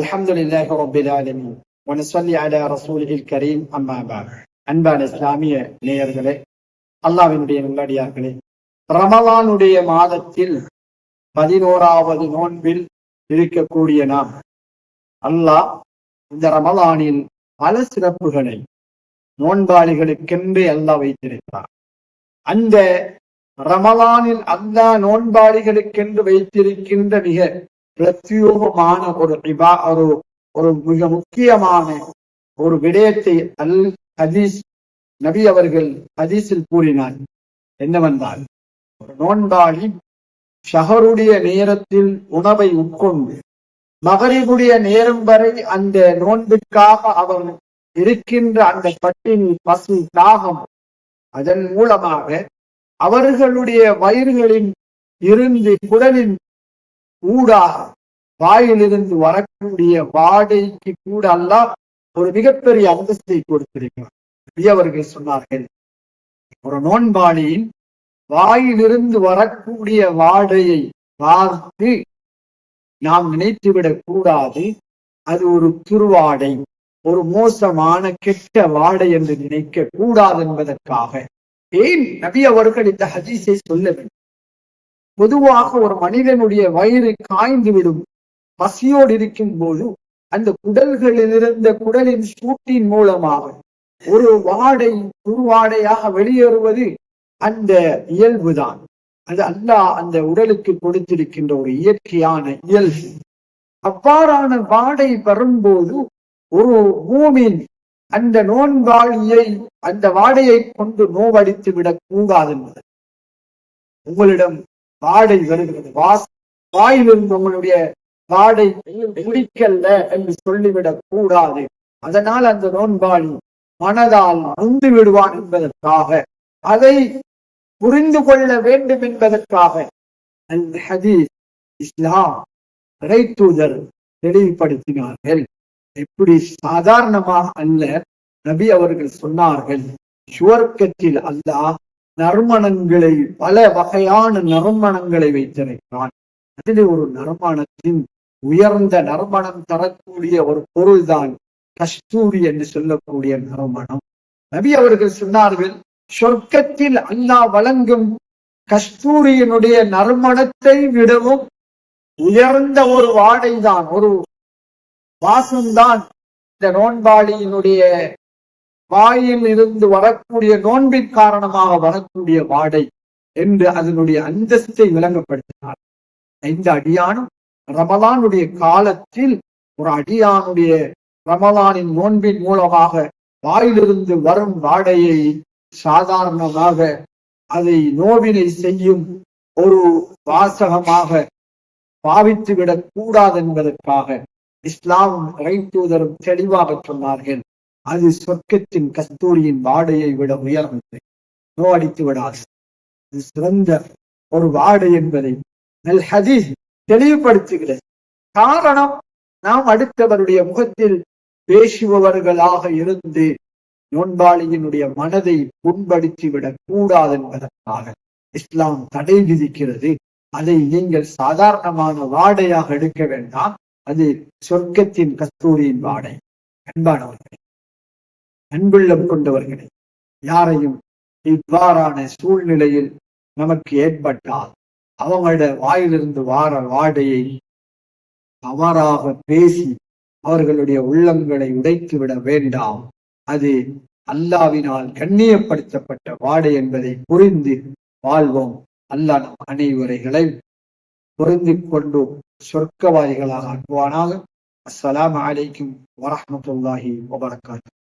அல்ஹம்துலில்லாஹி ரப்பில் ஆலமீன் வ நஸல்லி அலா ரசூலில் கரீம் அம்மா பஅத். அன்பான இஸ்லாமிய நேயர்களே, அல்லாஹ்வினுடைய நல்லடியார்களே, ரமலானுடைய மாதத்தில் 11வது நோன்பில் இருக்கக்கூடிய நாம், அல்லாஹ் இந்த ரமலானில் பல சிறப்புகளை நோன்பாளிகளுக்கென்று அல்லாஹ் வைத்திருக்கிறார். அந்த ரமலானில் அல்லாஹ் நோன்பாளிகளுக்கென்று வைத்திருக்கின்ற மிக பிரத்யோகமான ஒரு மிக முக்கியமான ஒரு விடயத்தை ஹதீஸ் நபி அவர்கள் ஹதீஸில் கூறினார். என்னவென்றால், ஒரு நோன்பாளி ஷஹருடைய நேரத்தில் உணவை உட்கொண்டு மகரிபுடைய நேரம் வரை அந்த நோன்பிற்காக அவர் இருக்கின்ற அந்த பட்டினி, பசி, தாகம், அதன் மூலமாக அவர்களுடைய வயிறுகளில் இருந்து குடலின் ஊடாக வாயிலிருந்து வரக்கூடிய வாடைக்கு கூட அல்லாஹ் ஒரு மிகப்பெரிய அந்தஸ்தை கொடுத்திருக்கிறார். அவர்கள் சொன்னார்கள், ஒரு நோன்பாளியின் வாயிலிருந்து வரக்கூடிய வாடையை பார்த்து நாம் நினைத்துவிடக் கூடாது அது ஒரு துர்வாடை, ஒரு மோசமான கெட்ட வாடை என்று நினைக்க கூடாது என்பதற்காக ஏன் நபி அவர்கள் இந்த ஹதீஸை சொல்ல வேண்டும்? பொதுவாக ஒரு மனிதனுடைய வயிறு காய்ந்து விடும், பசியோடு இருக்கும் போது அந்த குடல்களில் இருந்த குடலின் சூட்டின் மூலமாக ஒரு வாடை துர்வாடையாக வெளியேறுவது அந்த இயல்புதான். அது அல்லாஹ் அந்த உடலுக்கு கொடுத்திருக்கின்ற ஒரு இயற்கையான இயல்பு. அவ்வாறான வாடை வரும்போது ஒரு பூமியின் அந்த நோன்பாளியை அந்த வாடையை கொண்டு நோவடித்து விடக் கூடாது என்பது. உங்களிடம் வாடை வருகிறது, வாயிலிருந்து உங்களுடைய வாடை பிடிக்கல்ல என்று சொல்லிவிடக் கூடாது. அதனால் அந்த நோன்பாளி மனதால் நொந்து விடுவான் என்பதற்காக, அதை புரிந்து கொள்ள வேண்டும் என்பதற்காக அந்த ஹதீஸ் இஸ்லாம் இறை தூதர் தெளிவுபடுத்தினார்கள். எப்படி சாதாரணமாக அல்ல, நபி அவர்கள் சொன்னார்கள், சுவர்க்கத்தில் அல்லாஹ் நறுமணங்களை, பல வகையான நறுமணங்களை வைத்திருக்கிறான். அதிலே ஒரு நறுமணத்தின் உயர்ந்த நறுமணம் தரக்கூடிய ஒரு பொருள்தான் கஸ்தூரி என்று சொல்லக்கூடிய நறுமணம். நபி அவர்கள் சொன்னார்கள், சொர்க்கத்தில் அல்லாஹ் வழங்கும் கஸ்தூரியினுடைய நறுமணத்தை விடவும் உயர்ந்த ஒரு வாடைதான், ஒரு வாசம்தான் இந்த நோன்பாளியினுடைய வாயில் இருந்து வரக்கூடிய நோன்பின் காரணமாக வரக்கூடிய வாடை என்று அதனுடைய அந்தஸ்தை விளங்கப்படுத்தினார். இந்த அடியானும் ரமலானுடைய காலத்தில் ஒரு அடியானுடைய ரமலானின் நோன்பின் மூலமாக வாயிலிருந்து வரும் வாடையை சாதாரணமாக அதை நோவினை செய்யும் ஒரு வாசகமாக பாவித்து விடக் கூடாது என்பதற்காக இஸ்லாமும் இறை தூதரும் தெளிவாக சொன்னார்கள், அது சொர்க்கத்தின் கஸ்தூரியின் வாடையை விட உயர்ந்தது, நோவடித்து விடாது, இது சிறந்த ஒரு வாடை என்பதை நல் ஹதீஸ் தெளிவுபடுத்துகிறது. காரணம், நாம் அடுத்தவருடைய முகத்தில் பேசுபவர்களாக இருந்து நோன்பாளியினுடைய மனதை புண்படுத்தி விடக் கூடாது என்பதற்காக இஸ்லாம் தடை விதிக்கிறது. அதை நீங்கள் சாதாரணமான வாடையாக எடுக்க வேண்டாம், அது சொர்க்கத்தின் கஸ்தூரியின் வாடை. அன்பானவர்களே, அன்புள்ளம் கொண்டவர்களே, யாரையும் இவ்வாறான சூழ்நிலையில் நமக்கு ஏற்பட்டால் அவங்களோட வாயிலிருந்து வார வாடையை தவறாக பேசி அவர்களுடைய உள்ளங்களை உடைத்து விட வேண்டாம். அது அல்லாஹ்வினால் கண்ணியப்படுத்தப்பட்ட வாடை என்பதை புரிந்து வாழ்வோம். அல்லாஹ் நம் அனைவரைகளை புரிந்து கொண்டு சொர்க்கவாதிகளாக ஆக்குவானாக. அஸ்ஸலாமு அலைக்கும் வரஹ்மத்துல்லாஹி வபரகாத்துஹு.